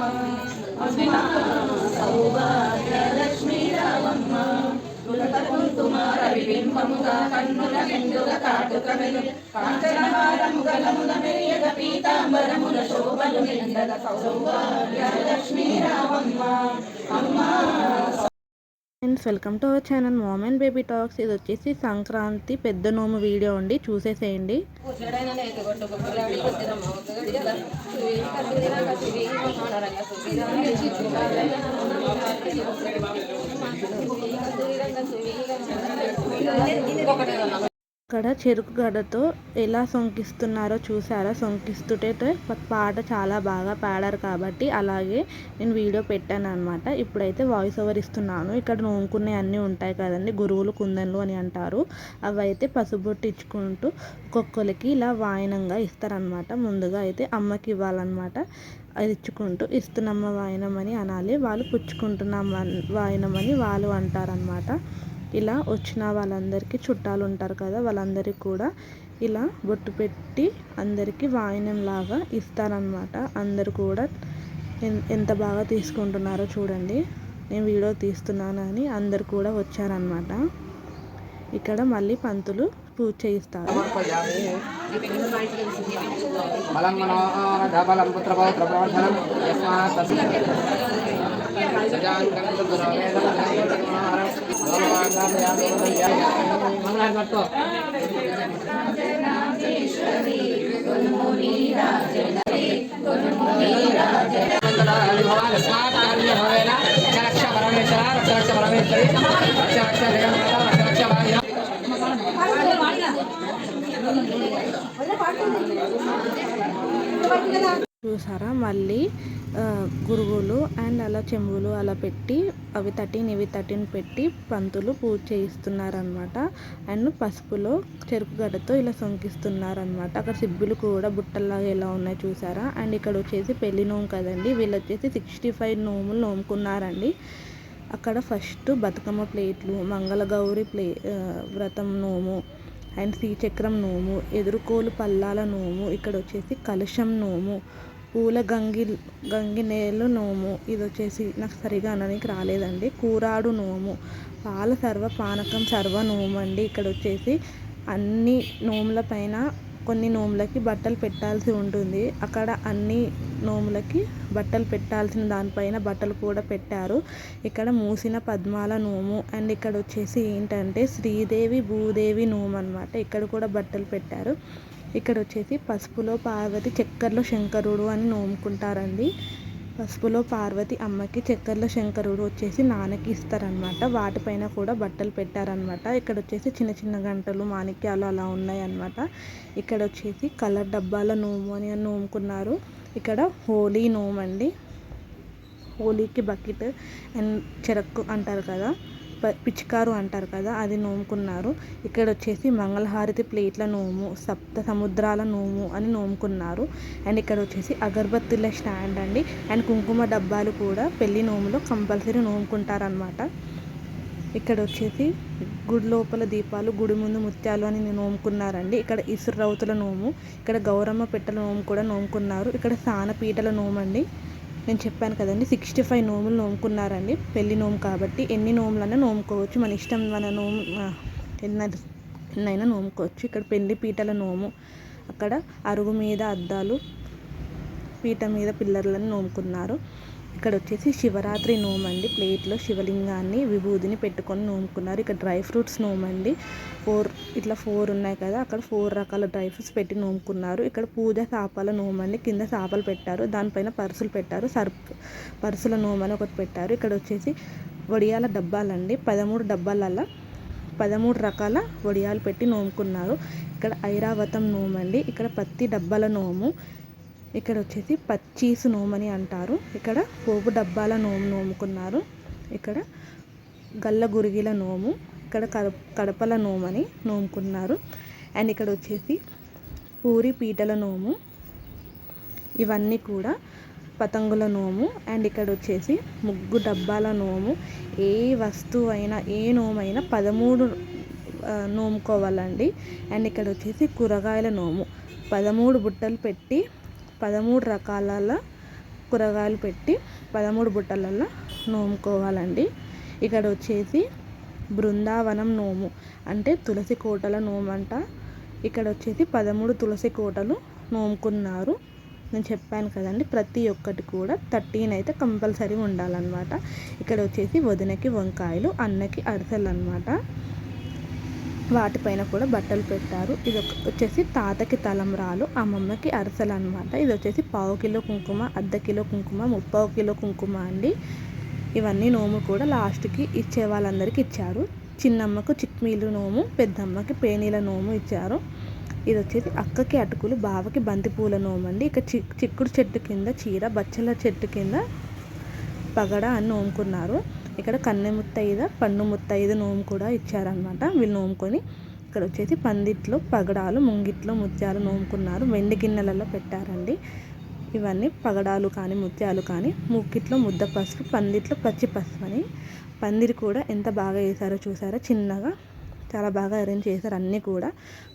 అమ్మ సౌభాగ్యలక్ష్మీ రావమ్మ గుణత కుంకుమార విబింబముగా కన్నుల నిండుగా కాటుక వెలుగు కాంచనహారము గలముల మెరియగ పీతాంబరముల శోభలు నిండగ సౌభాగ్యలక్ష్మీ రావమ్మ అమ్మ. Friends, welcome to our channel mom and baby talks. ఇది వచ్చేసి సంక్రాంతి పెద్ద నోము వీడియో అండి, చూసేసేయండి. అక్కడ చెరుకు గడతో ఎలా సొంకిస్తున్నారో చూసారా? సొంకిస్తుంటే పాట చాలా బాగా పాడారు కాబట్టి అలాగే నేను వీడియో పెట్టాను అనమాట. ఇప్పుడైతే వాయిస్ ఓవర్ ఇస్తున్నాను. ఇక్కడ నోముకునే అన్నీ ఉంటాయి కదండి, గురువులు కుందన్లు అని అంటారు. అవి అయితే పసుబొట్టు ఇచ్చుకుంటూ ఒక్కొక్కరికి ఇలా వాయనంగా ఇస్తారనమాట. ముందుగా అయితే అమ్మకి ఇవ్వాలన్నమాట. అది ఇచ్చుకుంటూ ఇస్తున్నమ్మ వాయనమని అనాలి, వాళ్ళు పుచ్చుకుంటున్నాం వాయనమని వాళ్ళు అంటారనమాట. ఇలా వచ్చిన వాళ్ళందరికీ చుట్టాలు ఉంటారు కదా, వాళ్ళందరికీ కూడా ఇలా బొట్టు పెట్టి అందరికీ వాయినంలాగా ఇస్తారనమాట. అందరు కూడా ఎంత బాగా తీసుకుంటున్నారో చూడండి. నేను వీడియో తీస్తున్నానని అందరు కూడా వచ్చారనమాట. ఇక్కడ మళ్ళీ పంతులు పూజ చేయిస్తారు. చూసారా? మళ్ళీ గురుగులు అండ్ అలా చెంబులు అలా పెట్టి అవి 13 ఇవి 13 పెట్టి పంతులు పూజ చేయిస్తున్నారనమాట. అండ్ పసుపులో చెరుకు గడ్డతో ఇలా సొంకిస్తున్నారనమాట. అక్కడ సిబ్బులు కూడా బుట్టల్లాగా ఎలా ఉన్నాయి చూసారా? అండ్ ఇక్కడ వచ్చేసి పెళ్లి నోము కదండి, వీళ్ళు వచ్చేసి 65 నోములు నోముకున్నారండి. అక్కడ ఫస్ట్ బతుకమ్మ ప్లేట్లు, మంగళగౌరి వ్రతం నోము అండ్ శ్రీచక్రం నోము, ఎదురుకోలు పల్లాల నోము, ఇక్కడ వచ్చేసి కలశం నోము, పూల గంగినేలు నోము, ఇది వచ్చేసి నాకు సరిగా అనడానికి రాలేదండి, కూరాడు నోము, పాల సర్వ పానకం సర్వ నోము అండి. ఇక్కడ వచ్చేసి అన్ని నోముల పైన కొన్ని నోములకి బట్టలు పెట్టాల్సి ఉంటుంది. అక్కడ అన్ని నోములకి బట్టలు పెట్టాల్సిన దానిపైన బట్టలు కూడా పెట్టారు. ఇక్కడ మూసిన పద్మాల నోము అండ్ ఇక్కడ వచ్చేసి ఏంటంటే శ్రీదేవి భూదేవి నోము అనమాట. ఇక్కడ కూడా బట్టలు పెట్టారు. ఇక్కడ వచ్చేసి పసుపులో పార్వతి చక్కెరలో శంకరుడు అని నోముకుంటారండి. పసుపులో పార్వతి అమ్మకి, చక్కెరలో శంకరుడు వచ్చేసి నాన్నకి ఇస్తారనమాట. వాటిపైన కూడా బట్టలు పెట్టారనమాట. ఇక్కడ వచ్చేసి చిన్న చిన్న గంటలు మాణిక్యాలు అలా ఉన్నాయి అన్నమాట. ఇక్కడ వచ్చేసి కలర్ డబ్బాల నోము అని నోముకున్నారు. ఇక్కడ హోలీ నోము అండి. హోలీకి బకెట్ అండ్ చెరకు అంటారు కదా, పిచికారు అంటారు కదా, అది నోముకున్నారు. ఇక్కడ వచ్చేసి మంగళహారతి ప్లేట్ల నోము, సప్త సముద్రాల నోము అని నోముకున్నారు. అండ్ ఇక్కడ వచ్చేసి అగరబత్తుల స్టాండ్ అండి. అండ్ కుంకుమ డబ్బాలు కూడా పెళ్లి నోములో కంపల్సరీ నోముకుంటారనమాట. ఇక్కడ వచ్చేసి గుడి లోపల దీపాలు, గుడి ముందు ముత్యాలు అని నోముకున్నారండి. ఇక్కడ ఇసురౌతుల నోము, ఇక్కడ గౌరమ్మ పెట్టెల నోము కూడా నోముకున్నారు. ఇక్కడ సానపీటల నోము అండి. నేను చెప్పాను కదండి 65 నోములు నోముకున్నారండి. పెళ్లి నోము కాబట్టి ఎన్ని నోములైనా నోముకోవచ్చు, మన ఇష్టం, మన నోము ఎన్నైనా నోముకోవచ్చు. ఇక్కడ పెళ్లి పీటల నోము, అక్కడ అరుగు మీద అద్దాలు, పీట మీద పిల్లర్లను నోముకున్నారు. ఇక్కడ వచ్చేసి శివరాత్రి నోము అండి. ప్లేట్లో శివలింగాన్ని విభూదిని పెట్టుకొని నోముకున్నారు. ఇక్కడ డ్రై ఫ్రూట్స్ నోము అండి. 4 ఉన్నాయి కదా, అక్కడ 4 రకాల డ్రై ఫ్రూట్స్ పెట్టి నోముకున్నారు. ఇక్కడ పూజ సాపాల నోము అండి. కింద సాపలు పెట్టారు, దానిపైన పర్సులు పెట్టారు. పర్సుల నోము అని ఒకటి పెట్టారు. ఇక్కడ వచ్చేసి వడియాల డబ్బాలండి. 13 డబ్బాలల్లో 13 రకాల వడియాలు పెట్టి నోముకున్నారు. ఇక్కడ ఐరావతం నోము అండి. ఇక్కడ పత్తి డబ్బాల నోము. ఇక్కడ వచ్చేసి పచ్చీసు నోమని అంటారు. ఇక్కడ పోపు డబ్బాల నోము నోముకున్నారు. ఇక్కడ గల్ల గురిగిల నోము, ఇక్కడ కడపల నోమని నోముకున్నారు. అండ్ ఇక్కడ వచ్చేసి పూరి పీటల నోము, ఇవన్నీ కూడా పతంగుల నోము. అండ్ ఇక్కడ వచ్చేసి ముగ్గు డబ్బాల నోము. ఏ వస్తువు అయినా ఏ నోమైనా 13 నోముకోవాలండి. అండ్ ఇక్కడ వచ్చేసి కూరగాయల నోము, 13 బుట్టలు పెట్టి 13 రకాల కూరగాయలు పెట్టి 13 బుట్టలలో నోముకోవాలండి. ఇక్కడ వచ్చేసి బృందావనం నోము అంటే తులసి కోటల నోము అంట. ఇక్కడ వచ్చేసి 13 తులసి కోటలు నోముకున్నారు. నేను చెప్పాను కదండి, ప్రతి ఒక్కటి కూడా 13 అయితే కంపల్సరీ ఉండాలన్నమాట. ఇక్కడ వచ్చేసి వదినకి వంకాయలు, అన్నకి అరిసెలు అనమాట. వాటిపైన కూడా బట్టలు పెట్టారు. ఇది వచ్చేసి తాతకి తలంబ్రాలు, అమ్మమ్మకి అరిసెలు అనమాట. ఇది వచ్చేసి 1/2 కిలో కుంకుమ, 1/2 కిలో కుంకుమ, 3/4 కిలో కుంకుమ అండి. ఇవన్నీ నోము కూడా లాస్ట్కి ఇచ్చే వాళ్ళందరికీ ఇచ్చారు. చిన్నమ్మకు చిక్మీలు నోము, పెద్దమ్మకి పేనీల నోము ఇచ్చారు. ఇది వచ్చేసి అక్కకి అటుకులు, బావకి బంతిపూల నోము అండి. ఇక చిక్కుడు చెట్టు కింద చీర, బచ్చల చెట్టు కింద పగడ అని నోముకున్నారు. ఇక్కడ కన్నె ముత్తైద, పండు ముత్తైద నోము కూడా ఇచ్చారనమాట. వీళ్ళు నోముకొని ఇక్కడ వచ్చేసి పందిట్లో పగడాలు, ముంగిట్లో ముత్యాలు నోముకున్నారు. వెండి గిన్నెలలో పెట్టారండి. ఇవన్నీ పగడాలు కానీ ముత్యాలు కానీ. ముక్కిట్లో ముద్ద పసుపు, పందిట్లో పచ్చి పసుపు అని. పందిరి కూడా ఎంత బాగా వేశారో చూసారా, చిన్నగా చాలా బాగా అరేంజ్ చేశారు. అన్నీ కూడా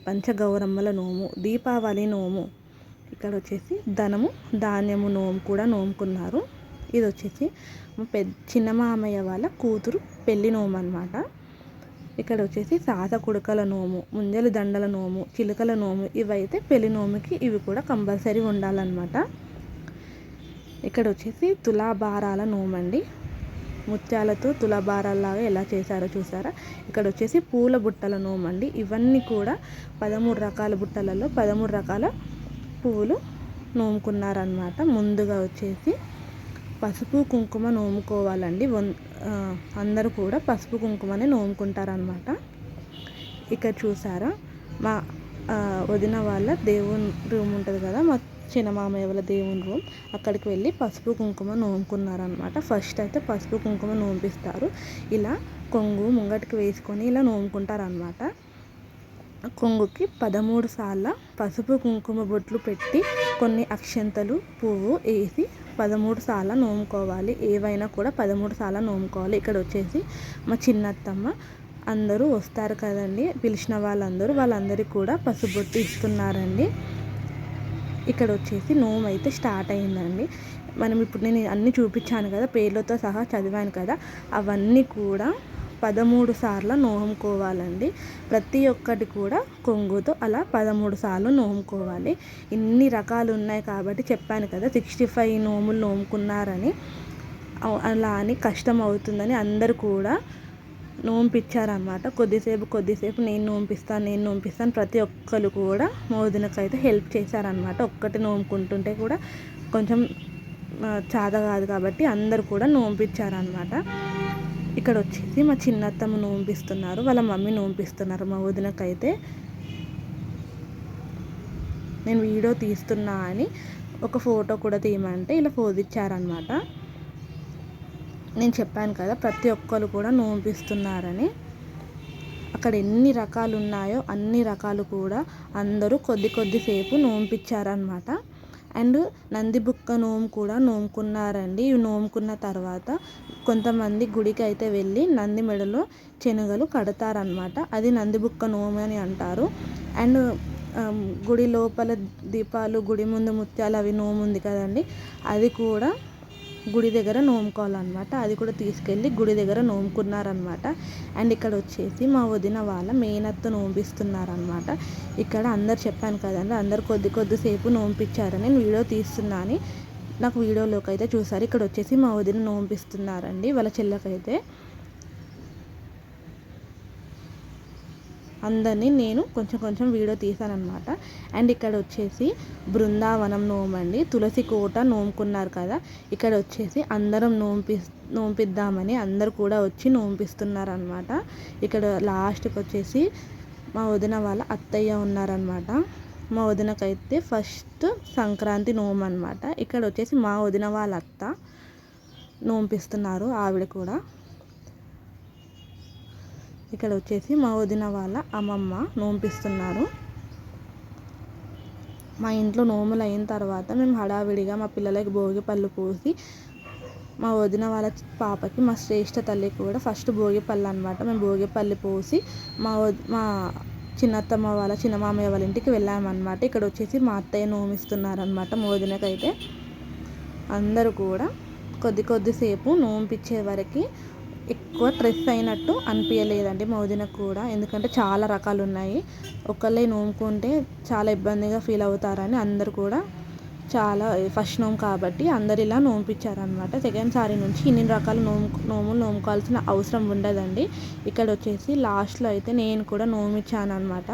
పంచగౌరమ్మల నోము, దీపావళి నోము. ఇక్కడ వచ్చేసి ధనము ధాన్యము నోము కూడా నోముకున్నారు. ఇది వచ్చేసి చిన్న మామయ్య వాళ్ళ కూతురు పెళ్లి నోము అనమాట. ఇక్కడ వచ్చేసి సాత కుడకల నోము, ముంజలు దండల నోము, చిలుకల నోము. ఇవైతే పెళ్లి నోముకి ఇవి కూడా కంపల్సరీ ఉండాలన్నమాట. ఇక్కడ వచ్చేసి తులాభారాల నోమండి. ముత్యాలతో తులాభారాల్లాగా ఎలా చేశారో చూసారా. ఇక్కడ వచ్చేసి పూల బుట్టల నోమండి. ఇవన్నీ కూడా 13 రకాల బుట్టలలో 13 రకాల పువ్వులు నోముకున్నారనమాట. ముందుగా వచ్చేసి పసుపు కుంకుమ నోముకోవాలండి. అందరూ కూడా పసుపు కుంకుమనే నోముకుంటారనమాట. ఇక్కడ చూసారా, మా వదిన వాళ్ళ దేవుని రూమ్ ఉంటుంది కదా, మా చిన్న మామయ్య వాళ్ళ దేవుని రూమ్, అక్కడికి వెళ్ళి పసుపు కుంకుమ నోముకున్నారనమాట. ఫస్ట్ అయితే పసుపు కుంకుమ నోమిపిస్తారు. ఇలా కొంగు ముంగటికి వేసుకొని ఇలా నోముకుంటారనమాట. కొంగుకి 13 సార్లు పసుపు కుంకుమ బొట్లు పెట్టి కొన్ని అక్షంతలు పువ్వు వేసి 13 సార్లు నోముకోవాలి. ఏవైనా కూడా 13 సార్లు నోముకోవాలి. ఇక్కడ వచ్చేసి మా చిన్నత్తమ్మ అందరూ వస్తారు కదండి, పిలిచిన వాళ్ళందరికీ కూడా పసుపు బొట్టు ఇస్తున్నారండి. ఇక్కడ వచ్చేసి నోము అయితే స్టార్ట్ అయిందండి. మనం ఇప్పుడు నేను అన్నీ చూపించాను కదా, పేర్లతో సహా చదివాను కదా, అవన్నీ కూడా 13 సార్లు నోముకోవాలండి. ప్రతి ఒక్కటి కూడా కొంగుతో అలా 13 సార్లు నోముకోవాలి. ఇన్ని రకాలు ఉన్నాయి కాబట్టి చెప్పాను కదా, 65 నోములు నోముకున్నారని. అలా అని కష్టం అవుతుందని అందరు కూడా నోంపించారన్నమాట. కొద్దిసేపు నేను నోంపిస్తాను ప్రతి ఒక్కరు కూడా మోదినకైతే హెల్ప్ చేశారనమాట. ఒక్కటి నోముకుంటుంటే కూడా కొంచెం చాద కాదు కాబట్టి అందరు కూడా నోంపించారనమాట. ఇక్కడ వచ్చేసి మా చిన్నత్తమ్మ నోంపిస్తున్నారు, వాళ్ళ మమ్మీ నోంపిస్తున్నారు. మా వదినకైతే నేను వీడియో తీస్తున్నా అని ఒక ఫోటో కూడా తీయమంటే ఇలా పోజ్ ఇచ్చారనమాట. నేను చెప్పాను కదా ప్రతి ఒక్కరు కూడా నోంపిస్తున్నారని. అక్కడ ఎన్ని రకాలు ఉన్నాయో అన్ని రకాలు కూడా అందరూ కొద్దిసేపు నోంపించారనమాట. అండ్ నంది బుక్క నోము కూడా నోముకున్నారండి. ఇవి నోముకున్న తర్వాత కొంతమంది గుడికి అయితే వెళ్ళి నంది మెడలో శనగలు కడతారనమాట. అది నంది బుక్క నోము అని అంటారు. అండ్ గుడి లోపల దీపాలు, గుడి ముందు ముత్యాలు అవి నోము ఉంది కదండి, అది కూడా గుడి దగ్గర నోముకోవాలన్నమాట. అది కూడా తీసుకెళ్ళి గుడి దగ్గర నోముకున్నారనమాట. అండ్ ఇక్కడ వచ్చేసి మా వదిన వాళ్ళ మేనత్త నోంపిస్తున్నారనమాట. ఇక్కడ అందరు చెప్పాను కదండి, అందరు కొద్దిసేపు నోంపించారని నేను వీడియో తీస్తున్నాను. నాకు వీడియోలోకి అయితే చూసారు. ఇక్కడ వచ్చేసి మా వదిన నోంపిస్తున్నారండి. వాళ్ళ చెల్లెకైతే అందరినీ నేను కొంచెం వీడియో తీసానమాట. అండ్ ఇక్కడ వచ్చేసి బృందావనం నోమండి. తులసి కోట నోముకున్నారు కదా, ఇక్కడ వచ్చేసి అందరం నోంపిద్దామని అందరు కూడా వచ్చి నోంపిస్తున్నారనమాట. ఇక్కడ లాస్ట్కి వచ్చేసి మా వదిన వాళ్ళ అత్తయ్య ఉన్నారనమాట. మా వదినకైతే ఫస్ట్ సంక్రాంతి నోము అనమాట. ఇక్కడ వచ్చేసి మా వదిన వాళ్ళ అత్త నోంపిస్తున్నారు, ఆవిడ కూడా. ఇక్కడ వచ్చేసి మా వదిన వాళ్ళ అమ్మమ్మ నోంపిస్తున్నారు. మా ఇంట్లో నోములు అయిన తర్వాత మేము హడావిడిగా మా పిల్లలకి భోగి పళ్ళు పోసి, మా వదిన వాళ్ళ పాపకి మా శ్రేష్ఠ తల్లి కూడా ఫస్ట్ భోగి పళ్ళు అనమాట. మేము భోగి పళ్ళు పోసి మా చిన్నత్తమ్మ వాళ్ళ చిన్న మామయ్య వాళ్ళ ఇంటికి వెళ్ళామన్నమాట. ఇక్కడ వచ్చేసి మా అత్తయ్య నోమిస్తున్నారనమాట మా వదినకైతే. అందరూ కూడా కొద్దిసేపు నోంపిచ్చే వరకు ఎక్కువ స్ట్రెస్ అయినట్టు అనిపించలేదండి మా వదినకు కూడా. ఎందుకంటే చాలా రకాలు ఉన్నాయి, ఒకళ్ళే నోముకుంటే చాలా ఇబ్బందిగా ఫీల్ అవుతారని అందరు కూడా చాలా ఫస్ట్ నోము కాబట్టి అందరు ఇలా నోంపించారనమాట. సెకండ్ సారి నుంచి ఇన్ని రకాల నోములు నోముకోవాల్సిన అవసరం ఉండదండి. ఇక్కడ వచ్చేసి లాస్ట్లో అయితే నేను కూడా నోమిచ్చాను అనమాట.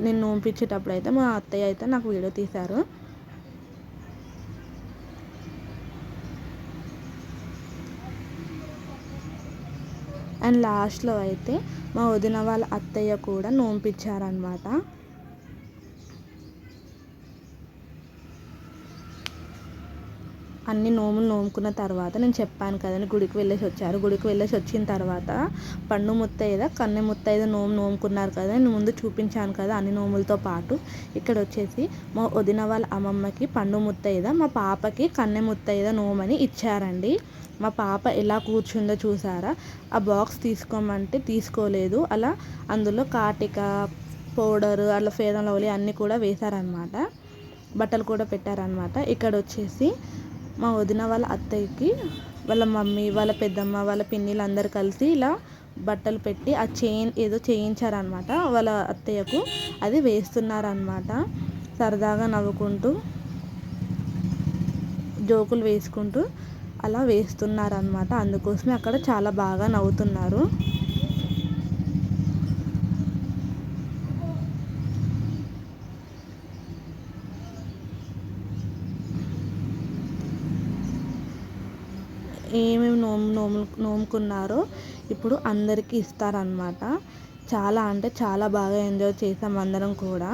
నేను నోంపించేటప్పుడు అయితే మా అత్తయ్య అయితే నాకు వీడియో తీశారు. అండ్ లాస్ట్లో అయితే మా వదిన వాళ్ళ అత్తయ్య కూడా నోంపించారనమాట. అన్ని నోములు నోముకున్న తర్వాత నేను చెప్పాను కదండి, గుడికి వెళ్ళేసి వచ్చారు. గుడికి వెళ్ళేసి వచ్చిన తర్వాత పండు ముత్తైద కన్నె ముత్తైద నోముకున్నారు కదా, నేను ముందు చూపించాను కదా అన్ని నోములతో పాటు. ఇక్కడ వచ్చేసి మా వదిన వాళ్ళ అమ్మమ్మకి పండు ముత్తైద, మా పాపకి కన్నె ముత్తైద నోమని ఇచ్చారండి. మా పాప ఎలా కూర్చుందో చూసారా, ఆ బాక్స్ తీసుకోమంటే తీసుకోలేదు. అలా అందులో కాటిక పౌడరు అలా ఫెయిర్ అండ్ లవ్లీ అన్నీ కూడా వేశారనమాట. బట్టలు కూడా పెట్టారనమాట. ఇక్కడ వచ్చేసి మా వదిన వాళ్ళ అత్తయ్యకి వాళ్ళ మమ్మీ, వాళ్ళ పెద్దమ్మ, వాళ్ళ పిన్నిలు అందరు కలిసి ఇలా బట్టలు పెట్టి ఆ చైన్ ఏదో చేయించారనమాట వాళ్ళ అత్తయ్యకు. అది వేస్తున్నారనమాట. సరదాగా నవ్వుకుంటూ జోకులు వేసుకుంటూ అలా వేస్తున్నారనమాట. అందుకోసమే అక్కడ చాలా బాగా నవ్వుతున్నారు. ఏమేమి నోముకున్నారో ఇప్పుడు అందరికీ ఇస్తారనమాట. చాలా అంటే చాలా బాగా ఎంజాయ్ చేసాం అందరం కూడా.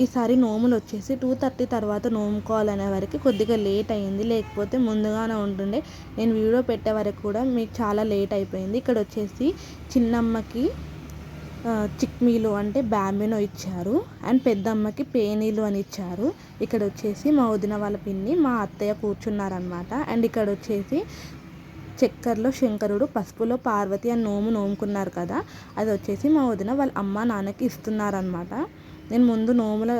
ఈసారి నోములు వచ్చేసి 2:30 తర్వాత నోముకోవాలనే వరకు కొద్దిగా లేట్ అయ్యింది, లేకపోతే ముందుగానే ఉంటుండే. నేను వీడియో పెట్టే వరకు కూడా మీకు చాలా లేట్ అయిపోయింది. ఇక్కడ వచ్చేసి చిన్నమ్మకి చిక్మీలు అంటే బ్యాంబినో ఇచ్చారు, అండ్ పెద్దమ్మకి పేనీలు అని ఇచ్చారు. ఇక్కడ వచ్చేసి మా వదిన వాళ్ళ పిన్ని మా అత్తయ్య కూర్చున్నారనమాట. అండ్ ఇక్కడ వచ్చేసి చక్కెరలో శంకరుడు, పసుపులో పార్వతి అని నోముకున్నారు కదా, అది వచ్చేసి మా వదిన వాళ్ళ అమ్మ నాన్నకి ఇస్తున్నారనమాట. నేను ముందు నోముల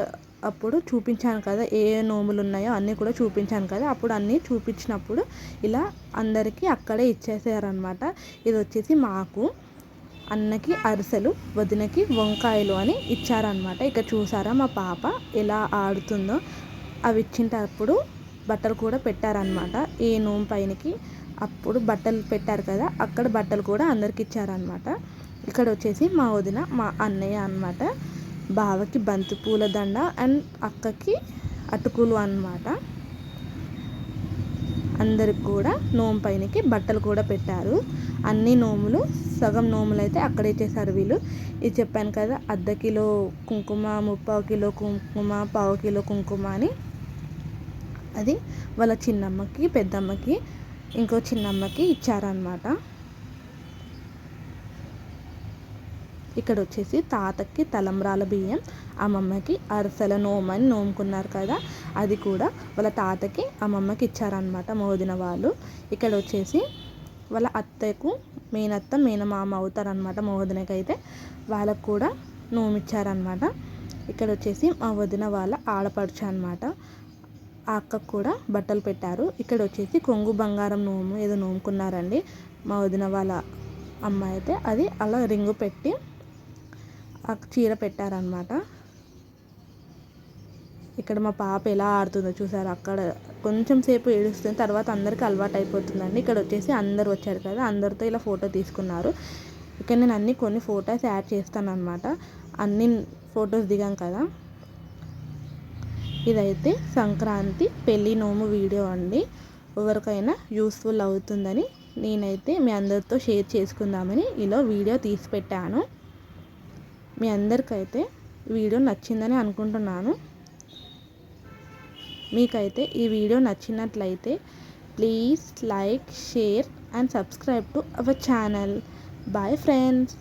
అప్పుడు చూపించాను కదా, ఏ నోములు ఉన్నాయో అన్నీ కూడా చూపించాను కదా, అప్పుడు అన్నీ చూపించినప్పుడు ఇలా అందరికీ అక్కడే ఇచ్చేసారనమాట. ఇది వచ్చేసి మాకు, అన్నకి అరిసెలు, వదినకి వంకాయలు అని ఇచ్చారనమాట. ఇక చూసారా మా పాప ఎలా ఆడుతుందో. అవి ఇచ్చేటప్పుడు బట్టలు కూడా పెట్టారనమాట. ఏ నోము పైనకి అప్పుడు బట్టలు పెట్టారు కదా, అక్కడ బట్టలు కూడా అందరికి ఇచ్చారనమాట. ఇక్కడ వచ్చేసి మా వదిన మా అన్నయ్య అనమాట. బావకి బంతి పూల దండ అండ్ అక్కకి అటుకులు అన్నమాట. అందరికి కూడా నోము పైనకి బట్టలు కూడా పెట్టారు. అన్ని నోములు సగం నోములు అయితే అక్కడే చేశారు వీళ్ళు. ఇది చెప్పాను కదా, 1/2 కిలో కుంకుమ, 3/4 కిలో కుంకుమ, 1/4 కిలో కుంకుమ అని. అది వాళ్ళ చిన్నమ్మకి, పెద్దమ్మకి, ఇంకో చిన్నమ్మకి ఇచ్చారనమాట. ఇక్కడ వచ్చేసి తాతకి తలంబ్రాల బియ్యం, అమ్మమ్మకి అరిసెల నోమని నోముకున్నారు కదా, అది కూడా వాళ్ళ తాతకి అమ్మమ్మకి ఇచ్చారనమాట మా వదిన వాళ్ళు. ఇక్కడ వచ్చేసి వాళ్ళ అత్తయ్యకు మేనత్త మేనమామ అవుతారనమాట మా వదినకి అయితే, వాళ్ళకు కూడా నోమిచ్చారనమాట. ఇక్కడ వచ్చేసి మా వదిన వాళ్ళ ఆడపడుచు అనమాట, ఆ అక్కకు కూడా బట్టలు పెట్టారు. ఇక్కడ వచ్చేసి కొంగు బంగారం నోము ఏదో నోముకున్నారండి మా వదిన వాళ్ళ అమ్మాయి అయితే, అది అలా రింగు పెట్టి ఆ చీర పెట్టారనమాట. ఇక్కడ మా పాప ఎలా ఆడుతుందో చూసారు, అక్కడ కొంచెం సేపు ఏడుస్తుంది, తర్వాత అందరికీ అలవాటు అయిపోతుందండి. ఇక్కడ వచ్చేసి అందరు వచ్చారు కదా, అందరితో ఇలా ఫోటో తీసుకున్నారు. ఇక్కడ నేను కొన్ని ఫొటోస్ యాడ్ చేస్తాను అనమాట. అన్ని ఫొటోస్ దిగాం కదా. ఇదైతే సంక్రాంతి పెళ్ళి నోము వీడియో అండి. ఎవరికైనా యూస్ఫుల్ అవుతుందని నేనైతే మీ అందరితో షేర్ చేసుకుందామని ఇలా వీడియో తీసి పెట్టాను. మీ అందరికైతే వీడియో నచ్చిందని అనుకుంటున్నాను. మీకైతే ఈ వీడియో నచ్చినట్లయితే please like, share and subscribe to our channel. Bye friends.